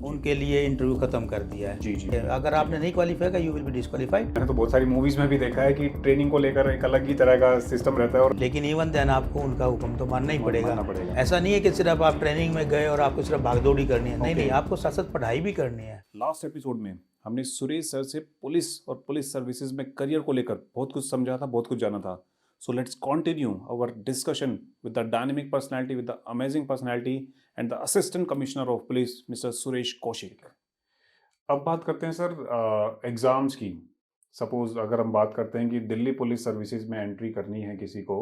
उनके लिए इंटरव्यू खत्म कर दिया है। जी, जी। अगर आपने नहीं क्वालिफाई किया, यू विल बी डिस्क्वालीफाइड। मैंने तो बहुत सारी मूवीज में भी देखा है कि ट्रेनिंग को लेकर एक अलग ही तरह का सिस्टम रहता है और लेकिन इवन देन आपको उनका हुक्म तो मानना ही पड़ेगा। मानना पड़ेगा। ऐसा नहीं है कि सिर्फ आप ट्रेनिंग में गए और आपको सिर्फ भागदौड़ी करनी है। नहीं Okay. नहीं, आपको साथ साथ पढ़ाई भी करनी है। लास्ट एपिसोड में हमने सुरेश सर से पुलिस और पुलिस सर्विसेज में करियर को लेकर बहुत कुछ समझा था, बहुत कुछ जाना था। So let's continue our discussion with the dynamic personality, with the amazing personality and the assistant commissioner of police mister Suresh Kaushik. अब बात करते हैं सर एग्जाम्स की। सपोज अगर हम बात करते हैं कि दिल्ली पुलिस सर्विसेज में एंट्री करनी है किसी को,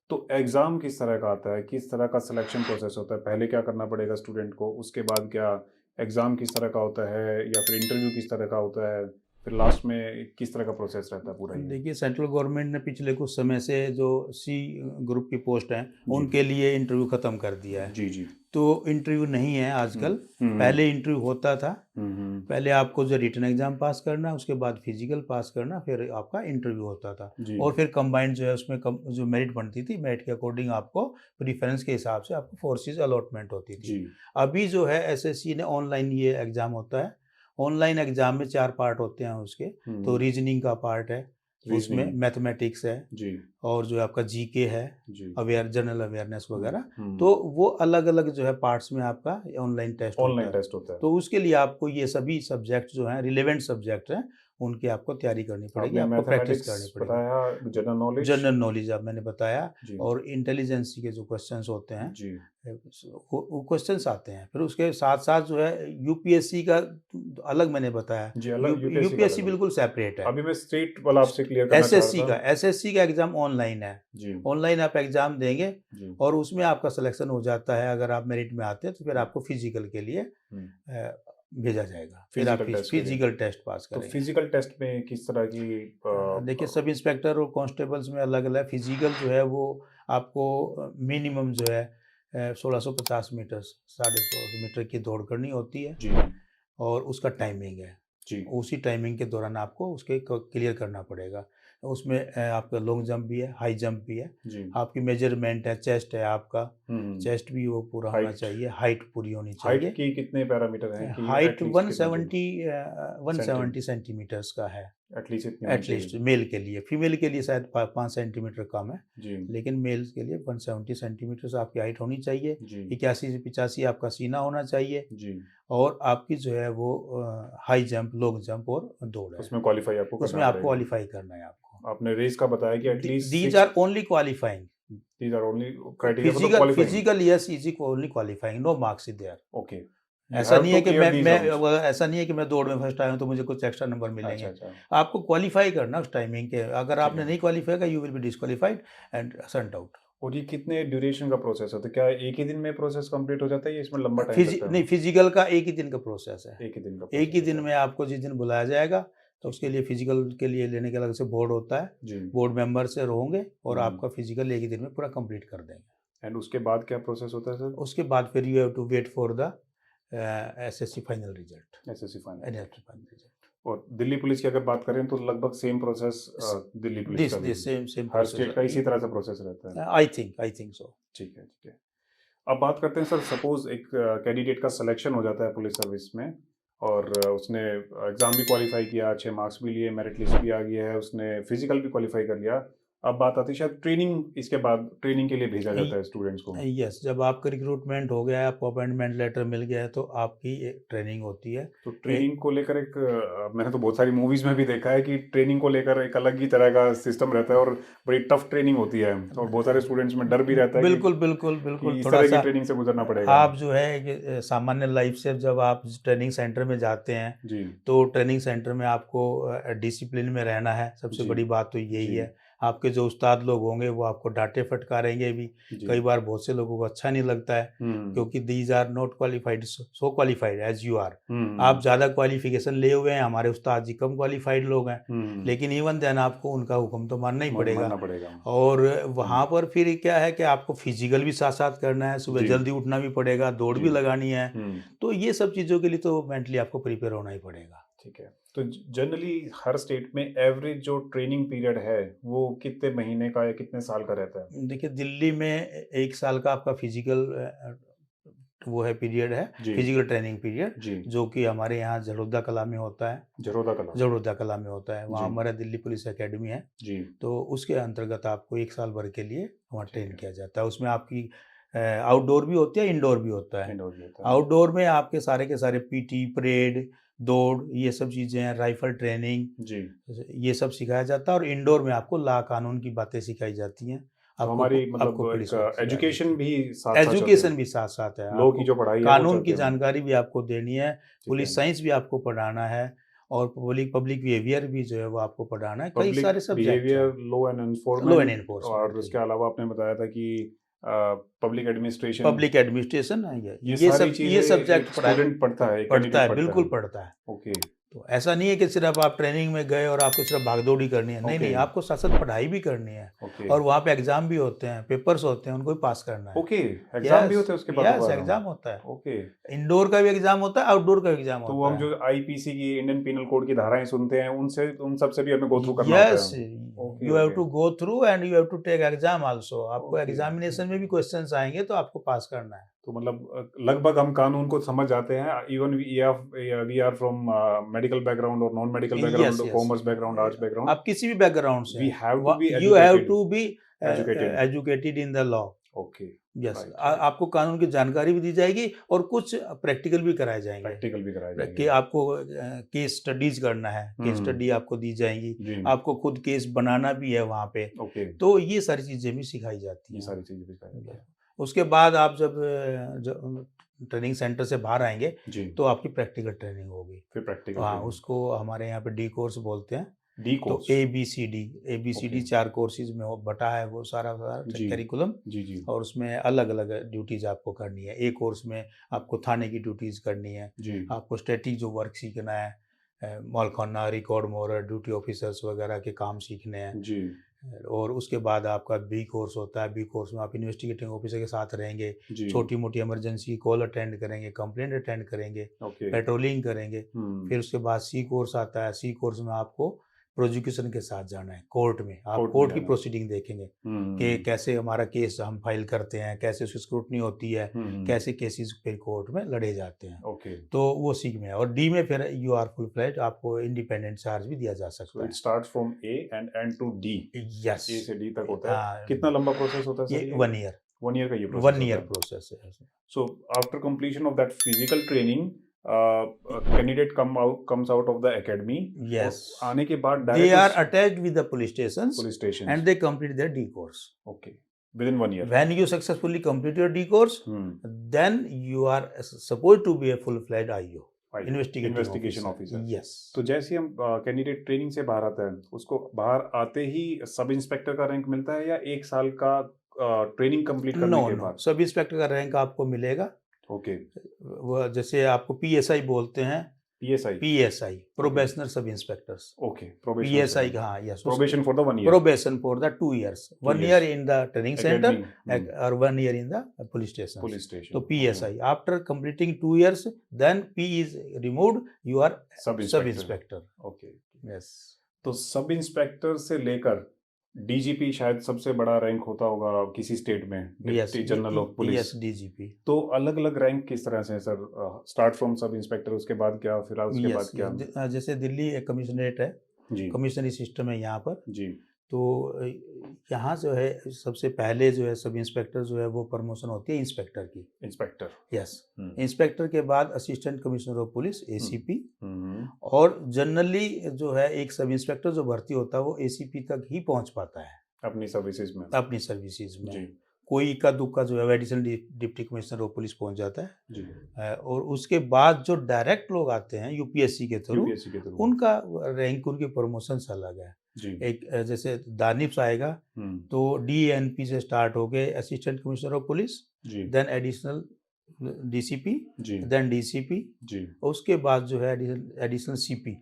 तो एग्ज़ाम किस तरह का आता है, किस तरह का सिलेक्शन प्रोसेस होता है, पहले क्या करना पड़ेगा स्टूडेंट को, उसके बाद क्या एग्ज़ाम किस तरह का होता है, या फिर इंटरव्यू किस तरह का होता है, फिर लास्ट में किस तरह का प्रोसेस रहता है पूरा ये? देखिए, सेंट्रल गवर्नमेंट ने पिछले कुछ समय से जो सी ग्रुप की पोस्ट हैं जी। उनके लिए इंटरव्यू ख़त्म कर दिया है। जी, जी। तो इंटरव्यू नहीं है आजकल। हम्म। पहले इंटरव्यू होता था। हम्म। पहले आपको जो रिटन एग्ज़ाम पास करना, उसके बाद फिजिकल पास करना, फिर आपका इंटरव्यू होता था। जी। और फिर कंबाइंड जो है उसमें जो मेरिट बनती थी, मेरिट के अकॉर्डिंग आपको प्रेफरेंस के हिसाब से आपको फोर्सेज अलॉटमेंट होती थी। जी। अभी जो है एसएससी ने ऑनलाइन ये एग्ज़ाम होता है। ऑनलाइन एग्ज़ाम में 4 पार्ट होते हैं उसके। तो रीजनिंग का पार्ट है, उसमें रीजनिंग। मैथमेटिक्स है, जी। और जो है आपका जीके है, जी। जनरल अवेयरनेस वगैरह। हम्म। तो वो अलग अलग जो है पार्ट्स में आपका ऑनलाइन टेस्ट होता ऑनलाइन है। टेस्ट होता है। तो उसके लिए आपको ये सभी सब्जेक्ट जो हैं, रिलेवेंट सब्जेक्ट हैं, उनकी आपको तैयारी करनी पड़ेगी, आपने आपको प्रैक्टिस मैथमेटिक्स करनी पड़ेगी। बताया, जनरल नॉलेज। जनरल नॉलेज अब मैंने बताया। जी। और इंटेलिजेंसी के जो क्वेश्चंस होते हैं, जी। वो क्वेश्चंस आते हैं। फिर उसके साथ साथ जो है यूपीएससी का अलग मैंने बताया। जी, अलग यूपीएससी का यूपीएससी अलग है। बिल्कुल सेपरेट है। अभी मैं स्टेट वाला आपसे क्लियर करना चाह रहा था। एसएससी का एग्ज़ाम ऑनलाइन है। जी। ऑनलाइन आप एग्ज़ाम देंगे जी। और उसमें आपका सिलेक्शन हो जाता है। अगर आप मेरिट में आते हैं तो फिर आपको फिजिकल के लिए भेजा जाएगा। फिर आप फिजिकल टेस्ट के लिए। फिजिकल टेस्ट पास तो करेंगे। फिजिकल टेस्ट में किस तरह की देखिए, सब इंस्पेक्टर और कांस्टेबल्स में अलग अलग फिजिकल जो है वो आपको मिनिमम जो है 1650 मीटर, 1650 मीटर की दौड़ करनी होती है। जी। और उसका टाइमिंग है। जी। उसी टाइमिंग के दौरान आपको उसके क्लियर करना पड़ेगा। उसमें आपका लॉन्ग जंप भी है, हाई जंप भी है। जी। आपकी मेजरमेंट है, चेस्ट है आपका, हम्म। चेस्ट भी वो पूरा होना हाइट। चाहिए, हाइट पूरी होनी हाइट चाहिए। की कितने पैरामीटर हैं कि हाइट एटलीस्ट कितना चाहिए? 170 सेंटीमीटर्स का है एटलीस्ट इतनी होनी एटलीस्ट चाहिए। मेल के लिए। फीमेल के लिए शायद 5 सेंटीमीटर कम है, जी। लेकिन मेल्स के लिए 170 सेंटीमीटर्स आपकी हाइट होनी चाहिए। जी। 81 से 85 आपका सीना होना चाहिए। जी। और आपकी जो है वो हाई जंप, लॉन्ग जंप और दौड़ है। उसमें क्वालिफाई आपको उसमें करना आपको पड़ेगा। क्वालिफाई करना है आपको। आपने रेस का बताया कि at least these 6। Are only qualifying. These are only criteria for the physical qualifying. Physical yes is only qualifying, no marks is there. Okay. You ऐसा हैव नहीं टू है कि क्लियर दीज मैं राउंड्स। ऐसा नहीं है कि मैं दौड़ में फर्स्ट आया हूँ तो मुझे कुछ एक्स्ट्रा नंबर अच्छा, मिलेंगे। अच्छा। आपको क्वालिफाई करना उस टाइमिंग के। अगर ठीक आपने है। नहीं क्वालिफाई किया, you will be disqualified and sent out. और ये कितने ड्यूरेशन का प्रोसेस होता है? क्या एक ही दिन में प्रोसेस कंप्लीट हो जाता है या इसमें लंबा टाइम लगता है? नहीं, फिजिकल का एक ही दिन का प्रोसेस है। एक ही दिन का एक ही प्रोसेस दिन होता में आपको जिस दिन बुलाया जाएगा, तो ठीक उसके है। लिए फिजिकल के लिए लेने के अलग से बोर्ड होता है। जी। बोर्ड मेंबर से होंगे और हम्म। आपका फिजिकल एक ही दिन में पूरा कंप्लीट कर देंगे। एंड उसके बाद क्या प्रोसेस होता है सर? उसके बाद फिर you have to wait for the SSC final result. SSC final. SSC final result. और दिल्ली पुलिस की अगर बात करें तो लगभग सेम प्रोसेस दिल्ली पुलिस का भी this same her process. State का इसी तरह से प्रोसेस रहता है। I think so. ठीक है, ठीक है। अब बात करते हैं सर, सपोज एक कैंडिडेट का सिलेक्शन हो जाता है पुलिस सर्विस में और उसने एग्ज़ाम भी क्वालिफाई किया, अच्छे मार्क्स भी लिए, मेरिट लिस्ट भी आ गया है, उसने फिजिकल भी क्वालिफाई कर लिया। अब बात आती है शायद ट्रेनिंग, इसके बाद ट्रेनिंग के लिए भेजा जाता है स्टूडेंट्स को। यस, जब आपका रिक्रूटमेंट हो गया है, आपको अपॉइंटमेंट लेटर मिल गया है, तो आपकी एक ट्रेनिंग होती है। तो ट्रेनिंग को लेकर एक मैंने तो बहुत सारी मूवीज में भी देखा है कि ट्रेनिंग को लेकर एक अलग ही तरह का सिस्टम रहता है और बड़ी टफ ट्रेनिंग होती है और बहुत सारे स्टूडेंट्स में डर भी रहता है बिल्कुल बिल्कुल बिल्कुल। कि इस थोड़ा तरह की सा ट्रेनिंग से गुजरना पड़ेगा। आप जो है कि सामान्य लाइफ से जब आप ट्रेनिंग सेंटर में जाते हैं, जी। तो ट्रेनिंग सेंटर में आपको डिसिप्लिन में रहना है। सबसे जी। बड़ी बात तो यही जी। है। आपके जो उस्ताद लोग होंगे वो आपको डांटे फटकारेंगे भी। जी। कई बार बहुत से लोगों को अच्छा नहीं लगता है, क्योंकि these are not qualified so qualified as you are. आप ज़्यादा क्वालिफिकेशन लिए हुए हैं, हमारे उस्ताद जी कम क्वालिफाइड लोग हैं। लेकिन इवन देन आपको उनका हुक्म तो मानना ही पड़ेगा। मानना पड़ेगा। और वहाँ पर फिर क्या है कि आपको फिजिकल भी साथ साथ करना है, सुबह जी। जल्दी उठना भी पड़ेगा, दौड़ जी। भी लगानी है। हम्म। तो ये सब चीज़ों के लिए तो मेंटली आपको प्रिपेयर होना ही पड़ेगा। ठीक है। तो जनरली हर स्टेट में एवरेज जो ट्रेनिंग पीरियड है वो कितने महीने का या कितने साल का रहता है? देखिए, दिल्ली में 1 साल का आपका फिजिकल वो है पीरियड है जी फिजिकल ट्रेनिंग पीरियड, जी जो कि हमारे यहाँ झरोदा कला में होता है। जरोदा कला झरोदा कला में होता है, वहाँ जी हमारा दिल्ली पुलिस एकेडमी है। जी तो उसके अंतर्गत आपको 1 साल भर के लिए वहाँ ठीक ट्रेन है किया जाता है। उसमें आपकी आउटडोर भी होती है, इंडोर भी होता है। इंडोर भी होता है आउटडोर में आपके सारे पीटी, परेड, दौड़, ये सब चीज़ें हैं, राइफल ट्रेनिंग, जी ये सब सिखाया जाता है। और इंडोर में आपको लॉ कानून की बातें सिखाई जाती हैं। तो हमारी आपको मतलब पुलिस एक वर्क सिखाई एजुकेशन जाती भी साथ है। साथ चलती एजुकेशन है भी साथ-साथ है। लॉ की आपको जो पढ़ाई है वो कानून चलती की है हमारी जानकारी भी आपको देनी है, ठीक है पुलिस साइंस भी आपको पढ़ाना है, और पब्लिक बिहेवियर भी जो है वो आपको पढ़ाना है। कई पब्लिक सारे सब्जेक्ट हैं। Behaviour law and law and enforcement और एनफोर्समेंट, उसके अलावा आपने बताया था कि पब्लिक एडमिनिस्ट्रेशन पब्लिक एडमिनिस्ट्रेशन है ये सारी ये चीजें सब्जेक्ट एक पढ़ाए स्टूडेंट पढ़ता है एक पढ़ता कैंडिडेट है, पढ़ता बिल्कुल है पढ़ता है। ओके तो ऐसा नहीं है कि सिर्फ आप ट्रेनिंग में गए और आपको सिर्फ भागदौड़ी करनी है। नहीं ओके नहीं, आपको साथ साथ पढ़ाई भी करनी है। ओके और वहाँ पे एग्जाम भी होते हैं, पेपर्स होते हैं, उनको भी पास करना है। ओके एग्जाम भी यस होते हैं उसके बाद यस, दोबारा एग्जाम होता है। ओके इंडोर का भी एग्जाम होता है, आउटडोर का भी एग्जाम तो वो होता हम है। जो आईपीसी की इंडियन पिनल कोड की धाराएं सुनते हैं उनसे उन सब से भी हमें गो थ्रू करना होता यस, है okay you have okay to go through and you have to take exam also. आपको ओके एग्जामिनेशन में भी क्वेश्चंस आएंगे तो आपको पास करना है। तो मतलब लगभग हम कानून को समझ जाते हैं even we are from medical background और non medical yes background yes, commerce background arts background आप किसी भी बैकग्राउंड से वी हैव टू बी हैं, you have educated to be educated educated in the law. Okay yes, right आपको कानून की जानकारी भी दी जाएगी और कुछ प्रैक्टिकल भी कराए जाएंगे प्रैक्टिकल भी कराए कि जाएंगे आपको केस स्टडीज करना है, केस स्टडी आपको दी जाएंगी, जी आपको खुद केस बनाना भी है वहाँ पे। ओके तो ये सारी चीज़ें भी सिखाई जाती ये हैं। सारी चीजें भी कराई जाती हैं उसके बाद आप जब ट्रेनिंग सेंटर से बाहर आएंगे जी तो आपकी प्रैक्टिकल ट्रेनिंग होगी। फिर प्रैक्टिकल हाँ, उसको हमारे यहाँ पे डी कोर्स बोलते हैं। डी तो कोर्स ABCD ओके 4 कोर्सेज में वो बटा है, वो सारा जी करिकुलम। जी जी और उसमें अलग अलग ड्यूटीज आपको करनी है। ए कोर्स में आपको थाने की ड्यूटीज करनी है, जी आपको स्टैटिक जो वर्क सीखना है, मॉलखाना, रिकॉर्ड मोरर, ड्यूटी ऑफिसर्स वगैरह के काम सीखने हैं। जी और उसके बाद आपका बी कोर्स होता है। बी कोर्स में आप इन्वेस्टिगेटिंग ऑफिसर के साथ रहेंगे, जी छोटी मोटी इमरजेंसी कॉल अटेंड करेंगे, कंप्लेंट अटेंड करेंगे, ओके पेट्रोलिंग करेंगे। फिर उसके बाद सी कोर्स आता है। सी कोर्स में आपको प्रोसिक्यूशन के साथ जाना है कोर्ट में। आप कोर्ट में कोर्ट की जाना है प्रोसीडिंग देखेंगे कि कैसे हमारा केस हम फाइल करते हैं, कैसे उसकी स्क्रूटनी होती है, कैसे केसेस फिर कोर्ट में लड़े जाते हैं। ओके तो वो सी में है। और डी में फिर यू आर फुल फ्लेज, आपको इंडिपेंडेंट चार्ज भी दिया जा सो सकता it starts from A and and to D है। यस, ए से डी तक होता है कितना लंबा प्रोसेस होता है सर ये ये 1 ईयर, 1 ईयर का ये प्रोसेस 1 ईयर होता है प्रोसेस है। So after completion of that physical training, a candidate comes out of the academy. Yes, और आने के बाद they direct are attached with the police stations police stations. and they complete their D course. Okay, within 1 year. When you successfully complete your D course, then you are supposed to be a full-fledged IO, Right. investigation officer. Yes. तो जैसे हम candidate training से बाहर आता है उसको बाहर आते ही सब इंस्पेक्टर का रैंक मिलता है या 1 साल का ट्रेनिंग कंप्लीट करने नो के नो, बाद सब इंस्पेक्टर का रैंक आपको मिलेगा। ओके वो जैसे आपको PSI बोलते हैं, PSI प्रोबेशनर सब इंस्पेक्टर्स। ओके PSI का, हाँ, yes, probation for the 1 year probation for the 2 years, 1 year years. in the training center Academy. or 1 year in the police station. police station So PSI, after completing 2 years, then P is removed, you are सब sub inspector. Okay Yes. तो sub inspector से लेकर DGP शायद सबसे बड़ा rank होता होगा किसी स्टेट में Yes, deputy general of police yes, DGP. तो अलग अलग रैंक किस तरह से है sir start from sub inspector उसके बाद क्या फिर उसके बाद Yes, क्या जैसे दिल्ली एक कमिश्नरेट है, जी कमिश्नरी सिस्टम है यहाँ पर। जी तो यहाँ जो है सबसे पहले जो है सब इंस्पेक्टर जो है वो प्रमोशन होती है इंस्पेक्टर की। इंस्पेक्टर यस, इंस्पेक्टर के बाद assistant commissioner of police ACP। हम्म और जनरली जो है एक सब इंस्पेक्टर जो भर्ती होता है वो ACP तक ही पहुंच पाता है अपनी सर्विसेज में अपनी सर्विसेज में। जी कोई इक्का दुक्का जो है additional deputy commissioner of police पहुंच जाता है। जी और उसके बाद जो डायरेक्ट लोग आते हैं UPSC के थ्रू, यूपीएससी के थ्रू उनका रैंक, उनकी प्रमोशन अलग है। जी एक जैसे दानिप्स आएगा तो DNP से स्टार्ट हो गए असिस्टेंट कमिश्नर ऑफ पुलिस, जी देन एडिशनल DCP, जी देन DCP, जी उसके बाद जो है additional CP,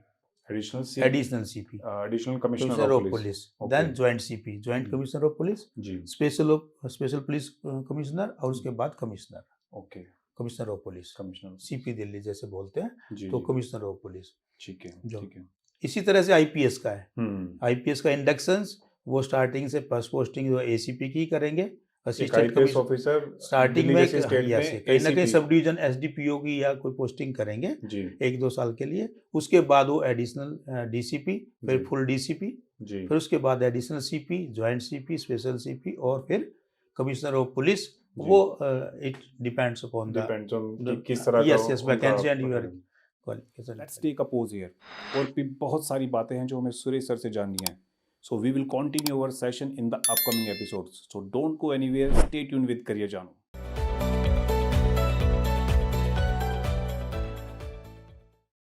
additional additional CP, additional commissioner commissioner of of police police, Okay. Then joint CP, joint commissioner of police, जी स्पेशल पुलिस कमिश्नर, और उसके बाद commissioner, okay commissioner of police, commissioner CP Delhi जैसे बोलते हैं, जी तो जी, कमिश्नर ऑफ पुलिस। ठीक है जो- ठीक है इसी तरह से IPS का है। हम्म IPS का इंडक्शंस वो स्टार्टिंग से फर्स्ट पोस्टिंग जो ACP की करेंगे, assistant IPS commissioner officer starting Delhi में जैसे स्टेट yes, में कहीं ना कहीं ACP सब डिवीजन SDPO की या कोई पोस्टिंग करेंगे जी 1-2 साल के लिए, उसके बाद वो एडिशनल DCP, फिर जी फुल DCP, जी फिर उसके बाद additional CP, joint CP, special CP और फिर कमिश्नर ऑफ पुलिस। जी वो it depends upon the depends on कि किस तरह का यस उनका vacancy and your qualification. Let's take a pause here. और भी बहुत सारी बातें हैं जो हमें सुरेश सर से जाननी है। So we will continue our session in the upcoming episodes. So don't go anywhere, stay tune with career जानू।